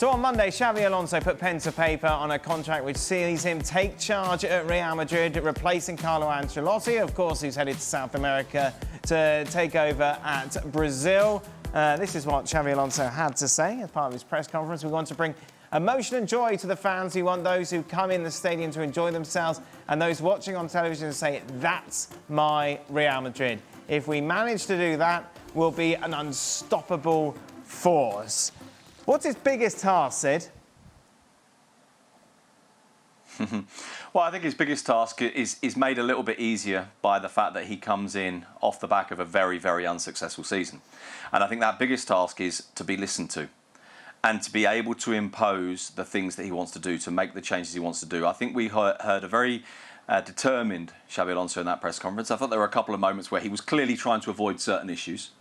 So on Monday, Xabi Alonso put pen to paper on a contract which sees him take charge at Real Madrid, replacing Carlo Ancelotti, of course, who's headed to South America to take over at Brazil. This is what Xabi Alonso had to say as part of his press conference. We want to bring emotion and joy to the fans. We want those who come in the stadium to enjoy themselves and those watching on television to say, that's my Real Madrid. If we manage to do that, we'll be an unstoppable force. What's his biggest task, Sid? Well, I think his biggest task is made a little bit easier by the fact that he comes in off the back of a very, very unsuccessful season. And I think that biggest task is to be listened to and to be able to impose the things that he wants to do, to make the changes he wants to do. I think we heard a very determined Xabi Alonso in that press conference. I thought there were a couple of moments where he was clearly trying to avoid certain issues.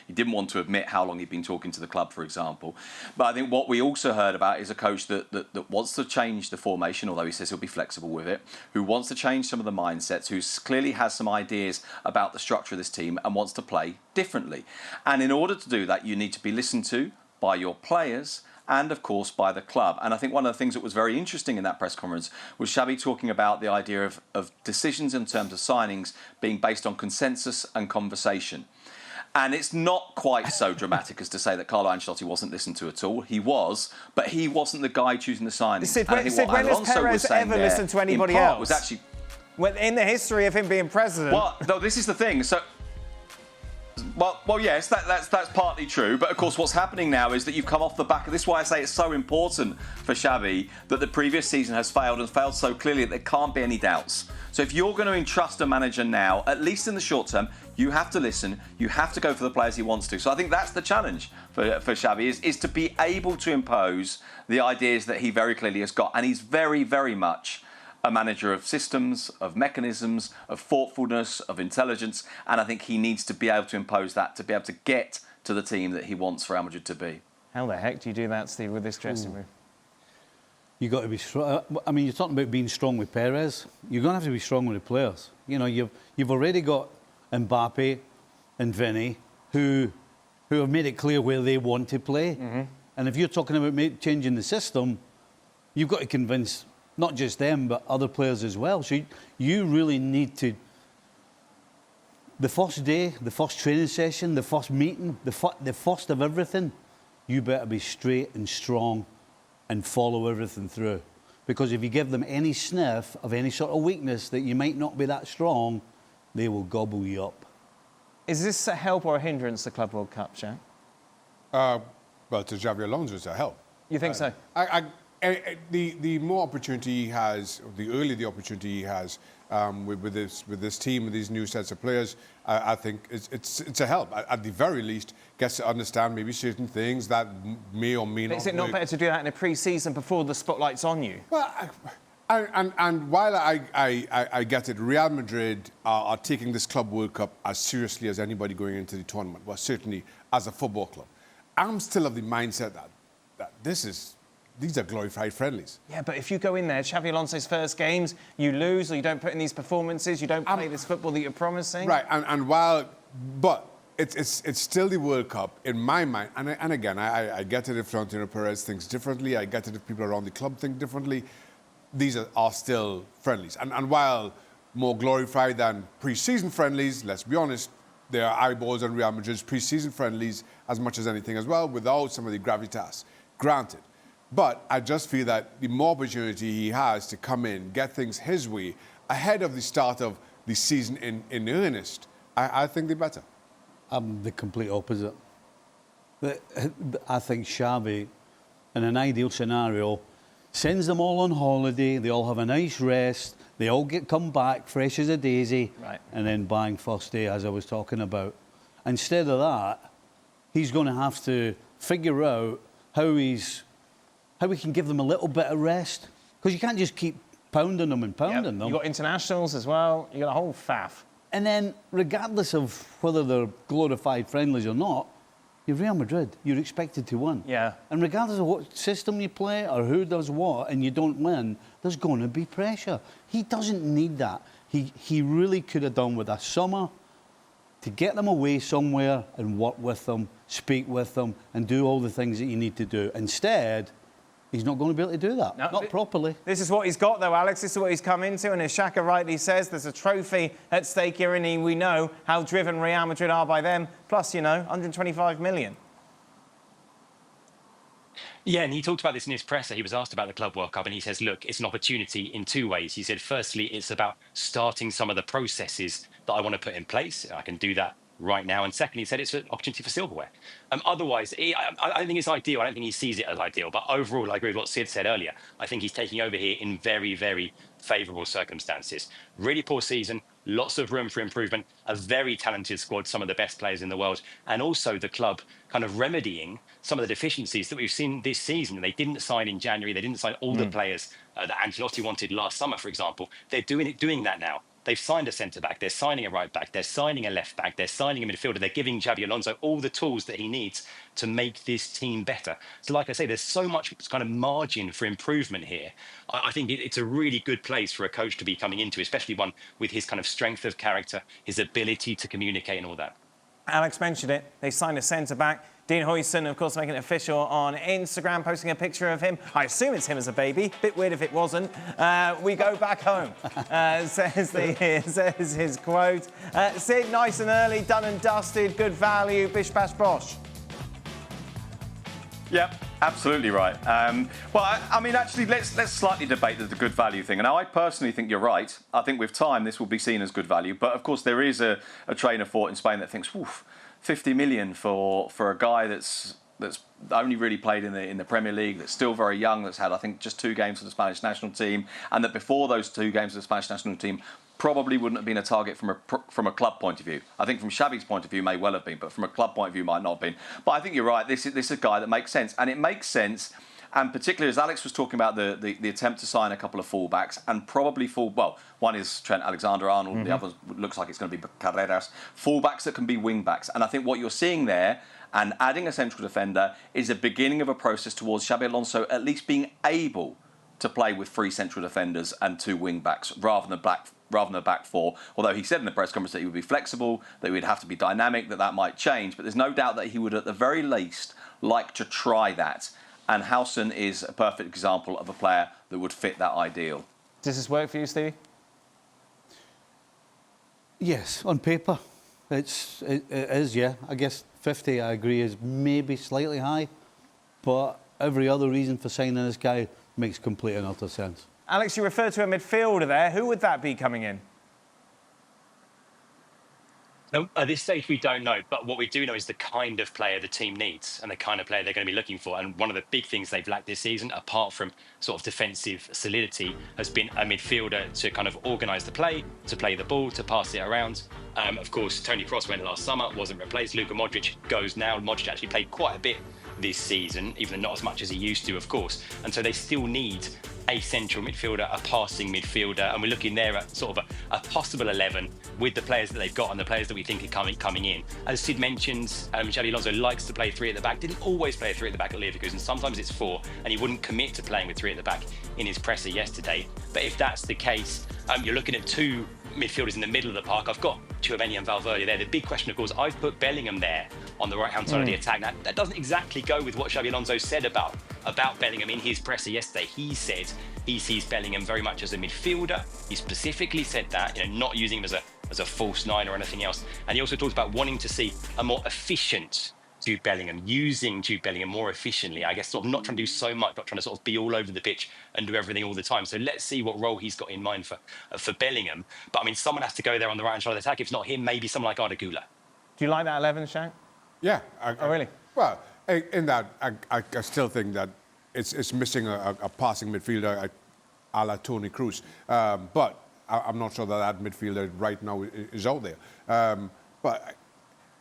He didn't want to admit how long he'd been talking to the club, for example. But I think what we also heard about is a coach that wants to change the formation, although he says he'll be flexible with it, who wants to change some of the mindsets, who clearly has some ideas about the structure of this team and wants to play differently. And in order to do that, you need to be listened to by your players and, of course, by the club. And I think one of the things that was very interesting in that press conference was Xabi talking about the idea of decisions in terms of signings being based on consensus and conversation. And it's not quite so dramatic as to say that Carlo Ancelotti wasn't listened to at all. He was, but he wasn't the guy choosing the signings. Sid, when has Perez ever listened to anybody else? Was actually, in the history of him being president. Well, no, this is the thing. Well, yes, that's partly true. But of course, what's happening now is that you've come off the back of this. Is why I say it's so important for Xabi that the previous season has failed and failed so clearly that there can't be any doubts. So if you're going to entrust a manager now, at least in the short term, you have to listen. You have to go for the players he wants to. So I think that's the challenge for Xabi is to be able to impose the ideas that he very clearly has got, and he's very, very much a manager of systems, of mechanisms, of thoughtfulness, of intelligence, and I think he needs to be able to impose that to be able to get to the team that he wants Real Madrid to be. How the heck do you do that, Steve, with this dressing room? You've got to be strong. I mean, you're talking about being strong with Perez. You're going to have to be strong with the players. You know, you've already got Mbappe and Vinny who have made it clear where they want to play. Mm-hmm. And if you're talking about changing the system, you've got to convince not just them, but other players as well. So you really need to... The first day, the first training session, the first meeting, the first of everything, you better be straight and strong and follow everything through. Because if you give them any sniff of any sort of weakness that you might not be that strong, they will gobble you up. Is this a help or a hindrance, the Club World Cup, Jack? Well, to Xabi Alonso, it's a help. You think so? The more opportunity he has, the earlier the opportunity he has with this team, with these new sets of players, I think it's a help. At the very least, gets to understand maybe certain things that may or may not. Is it not better to do that in a pre-season before the spotlight's on you? Well, and while I get it, Real Madrid are taking this Club World Cup as seriously as anybody going into the tournament. Well, certainly as a football club. I'm still of the mindset that these are glorified friendlies. Yeah, but if you go in there, Xabi Alonso's first games, you lose or you don't put in these performances, you don't play this football that you're promising. Right, but it's still the World Cup in my mind. And again, I get it if Florentino Perez thinks differently. I get it if people around the club think differently. These are still friendlies. And while more glorified than pre-season friendlies, let's be honest, there are eyeballs on Real Madrid's pre-season friendlies as much as anything as well, without some of the gravitas. Granted. But I just feel that the more opportunity he has to come in, get things his way, ahead of the start of the season in earnest, I think the better. I'm the complete opposite. I think Xabi, in an ideal scenario, sends them all on holiday, they all have a nice rest, they all come back fresh as a daisy, right, and then bang, first day, as I was talking about. Instead of that, he's going to have to figure out how we can give them a little bit of rest. Because you can't just keep pounding them and pounding them. You've got internationals as well. You've got a whole faff. And then, regardless of whether they're glorified friendlies or not, you're Real Madrid. You're expected to win. Yeah. And regardless of what system you play or who does what and you don't win, there's going to be pressure. He doesn't need that. He really could have done with a summer to get them away somewhere and work with them, speak with them, and do all the things that you need to do. Instead, he's not going to be able to do that, not properly. This is what he's got, though, Alex. This is what he's come into. And as Shaka rightly says, there's a trophy at stake here, and we know how driven Real Madrid are by them. Plus, 125 million. Yeah, and he talked about this in his presser. He was asked about the Club World Cup, and he says, look, it's an opportunity in two ways. He said, firstly, it's about starting some of the processes that I want to put in place. I can do that right now. And secondly, he said it's an opportunity for silverware. Otherwise, I don't think it's ideal. I don't think he sees it as ideal. But overall, I agree with what Sid said earlier. I think he's taking over here in very, very favourable circumstances. Really poor season, lots of room for improvement, a very talented squad, some of the best players in the world, and also the club kind of remedying some of the deficiencies that we've seen this season. They didn't sign in January. They didn't sign all the players that Ancelotti wanted last summer, for example. They're doing that now. They've signed a centre-back, they're signing a right-back, they're signing a left-back, they're signing a midfielder, they're giving Xabi Alonso all the tools that he needs to make this team better. So like I say, there's so much kind of margin for improvement here. I think it's a really good place for a coach to be coming into, especially one with his kind of strength of character, his ability to communicate and all that. Alex mentioned it, they signed a centre-back. Dean Huijsen, of course, making it official on Instagram, posting a picture of him. I assume it's him as a baby. Bit weird if it wasn't. We go back home, says his quote. Sid, nice and early, done and dusted, good value, bish, bash, bosh. Yep, absolutely right. Actually, let's slightly debate the good value thing. And I personally think you're right. I think with time, this will be seen as good value. But of course, there is a train of thought in Spain that thinks, woof, 50 million for a guy that's only really played in the Premier League, that's still very young, that's had, I think, just 2 games for the Spanish national team, and that before those 2 games for the Spanish national team probably wouldn't have been a target from a club point of view. I think from Xabi's point of view may well have been, but from a club point of view might not have been. But I think you're right. This is a guy that makes sense, and it makes sense. And particularly as Alex was talking about the attempt to sign a couple of fullbacks, and probably one is Trent Alexander-Arnold, the other looks like it's going to be Carreras, fullbacks that can be wing-backs. And I think what you're seeing there, and adding a central defender, is a beginning of a process towards Xabi Alonso at least being able to play with 3 central defenders and 2 wing-backs rather than the back 4. Although he said in the press conference that he would be flexible, that he would have to be dynamic, that might change. But there's no doubt that he would at the very least like to try that. And Huijsen is a perfect example of a player that would fit that ideal. Does this work for you, Stevie? Yes, on paper. It is, yeah. I guess 50, I agree, is maybe slightly high. But every other reason for signing this guy makes complete and utter sense. Alex, you referred to a midfielder there. Who would that be coming in? No, at this stage, we don't know. But what we do know is the kind of player the team needs and the kind of player they're going to be looking for. And one of the big things they've lacked this season, apart from sort of defensive solidity, has been a midfielder to kind of organise the play, to play the ball, to pass it around. Of course, Toni Kroos went last summer, wasn't replaced. Luka Modric goes now. Modric actually played quite a bit this season, even though not as much as he used to, of course. And so they still need a central midfielder, a passing midfielder, and we're looking there at sort of a possible 11 with the players that they've got and the players that we think are coming in. As Sid mentions, Xabi Alonso likes to play 3 at the back. Didn't always play 3 at the back at Leverkusen. Sometimes it's 4, and he wouldn't commit to playing with 3 at the back in his presser yesterday. But if that's the case, you're looking at 2 midfielders in the middle of the park. I've got Tchouaméni and Valverde there. The big question, of course, I've put Bellingham there on the right-hand side of the attack. That doesn't exactly go with what Xabi Alonso said about Bellingham in his presser yesterday. He said he sees Bellingham very much as a midfielder. He specifically said that, not using him as a false 9 or anything else. And he also talks about wanting to see a more efficient Jude Bellingham, using Jude Bellingham more efficiently. I guess sort of not trying to do so much, not trying to sort of be all over the pitch and do everything all the time. So let's see what role he's got in mind for Bellingham. But I mean, someone has to go there on the right-hand side of the attack. If it's not him, maybe someone like Arda Güler. Do you like that 11, Shank? Yeah. Oh, really? Well, in that, I still think that it's missing a passing midfielder a la Toni Kroos. But I'm not sure that midfielder right now is out there.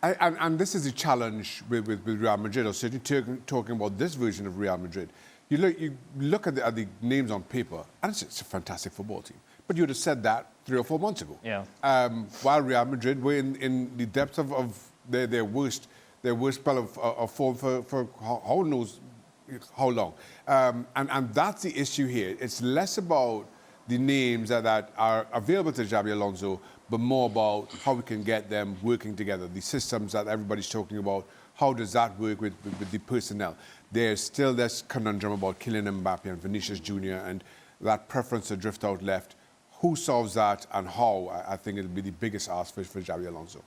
And this is the challenge with Real Madrid, or certainly talking about this version of Real Madrid. You look at the names on paper, and it's a fantastic football team. But you would have said that 3 or 4 months ago. Yeah. While Real Madrid were in the depths of their worst spell of form for who knows how long. And that's the issue here. It's less about the names that are available to Xabi Alonso, but more about how we can get them working together. The systems that everybody's talking about, how does that work with the personnel? There's still this conundrum about Kylian Mbappe and Vinicius Jr. and that preference to drift out left. Who solves that and how? I think it'll be the biggest ask for Xabi Alonso.